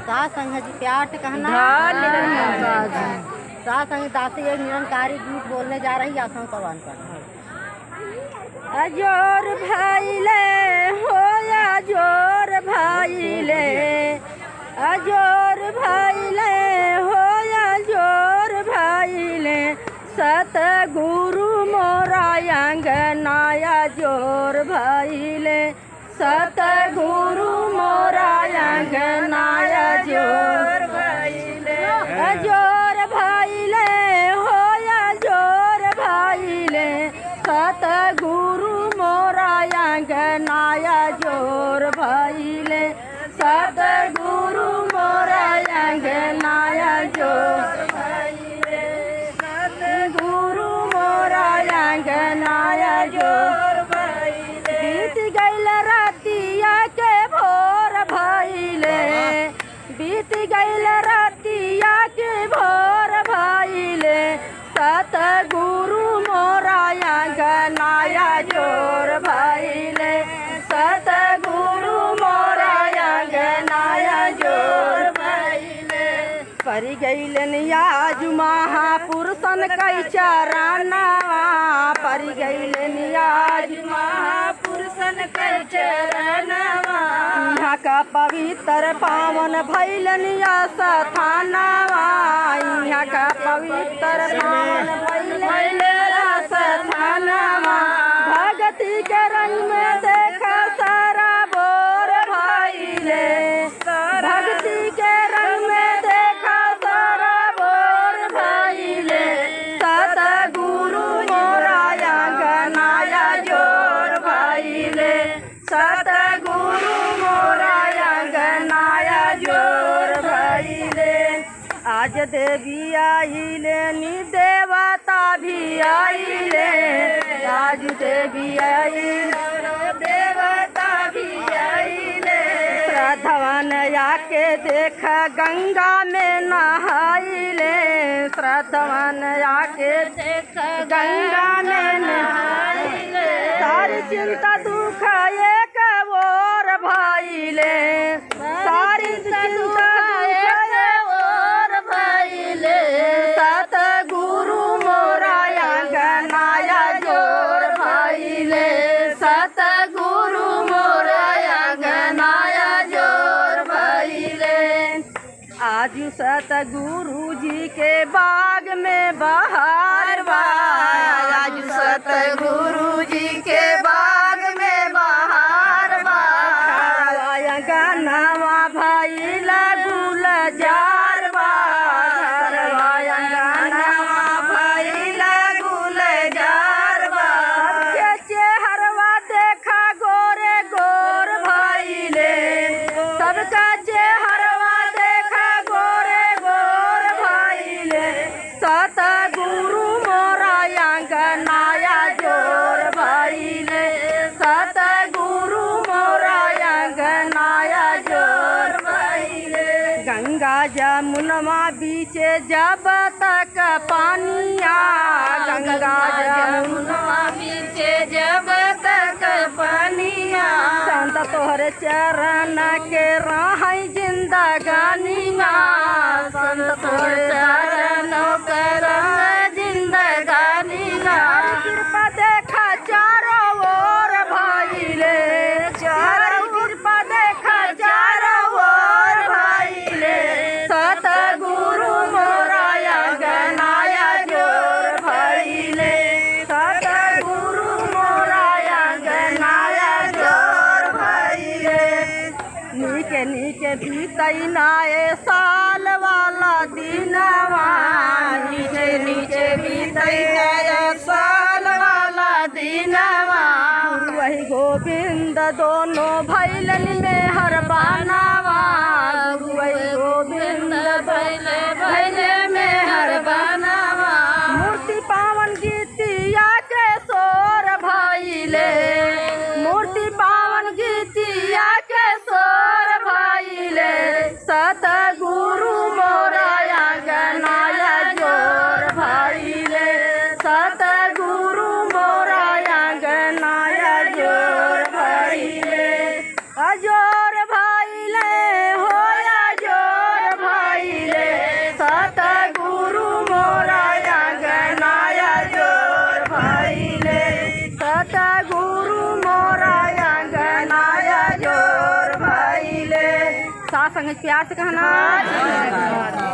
संग जी प्यार से कहना संग दासी एक निरंकारी गीत बोलने जा रही आसन कवान पर। अजोर भाईले हो अजोर भाईले, अजोर भाईले हो अजोर भाईले, सतगुरु मोरा अंगनाया जोर भाईले, सतगुरु मोरा अंगनाया जोर भाईले। अजोर भाईले हो अजोर भाईले, सतगुरु मोरा अंगनाया जोर भाईले, सतगुरु मोरा अंगनाया जोर भाईले, सतगुरु मोरा अंगनाया जोर भाईले। बीत गईल रातिया के भोर भाईले, बीत गईल रातिया के भोर भाईले, सतगुरु मोरा अंगनाया जोर भाईले, सतगुरु मोरा अंगनाया जोर भाईले। परी गईलन आज महापुरुषन कई चरणवा, परी गईलन आज महापुरुषन कई चरणवा, यहाँ का पवित्र पावन भैलन स्थानवा, यहाँ का पवित्र पावन भैलन स्थानवा। भगती के रंग में देखा सारा बोर भाईले, भक्ति के रंग में देखा सारा बोर भाईले, सतगुरु मोरा अंगनाया जोर भाईले, सतगुरु मोरा अंगनाया जोर भाईले। आज देवी आईले नी देवता भी आईले, आज देवी आईले देवता भी आईले। श्रद्धावान आके देख गंगा में नहाइले, श्रद्धावान आके देख गंगा में नहाइले। सारी चिंता दुख एक और भाईले, सारी चिंता एक और भाईले, सतगुरु मोरा अंगनाया जोर भाईले, सतगुरु मोरा अंगनाया जोर भाईले। आज सतगुरु जी के बाग में बहार बा, आज सतगुरु जी के बाग में बहार बा। अंगनवा भाईला गुलजार बा, अंगनवा भाईला गुलजार बा। सबके चेहरवा देखा गोरे गोर भाईले, सबका चेहरवा देखा गोरे गोर भाईले, सतगुरु मोरा अंगनाया जोर भाईले, सतगुरु मोरा अंगनाया जोर भाईले। गंगा जमुनवा बीचे जब तक पानिया, गंगा जमुनवा बीचे जब तक पानिया, संत तोहरे चरण के रहै जिंदगानिया, संत तोहरे चरण के रहै जिंदगानिया। कृपा देखा चारों ओर भाईले, चारों कृपा देखा चारों ओर भाईले, सतगुरु मोरा अंगनाया जोर भाईले, सतगुरु मोरा अंगनाया जोर भाईले। नीके नीके बीतई नाए साल वाला दिनवा, नीचे नीचे बीतई नाए साल वाला दिनवा। वही गोविंद दोनों भैलन में हर बानावा, वही गोविंद भैले भैले में हर बानावा। मूर्ति पावन गीतिया के सोर भाईले, मूर्ति पावन गीतिया के सोर भाईले, सतगुरु मोरा अंगनाया जोर भाईले, सतगुरु मोरा अंगनाया जोर भाईले। अजोर भाईले संग प्यार से कहना।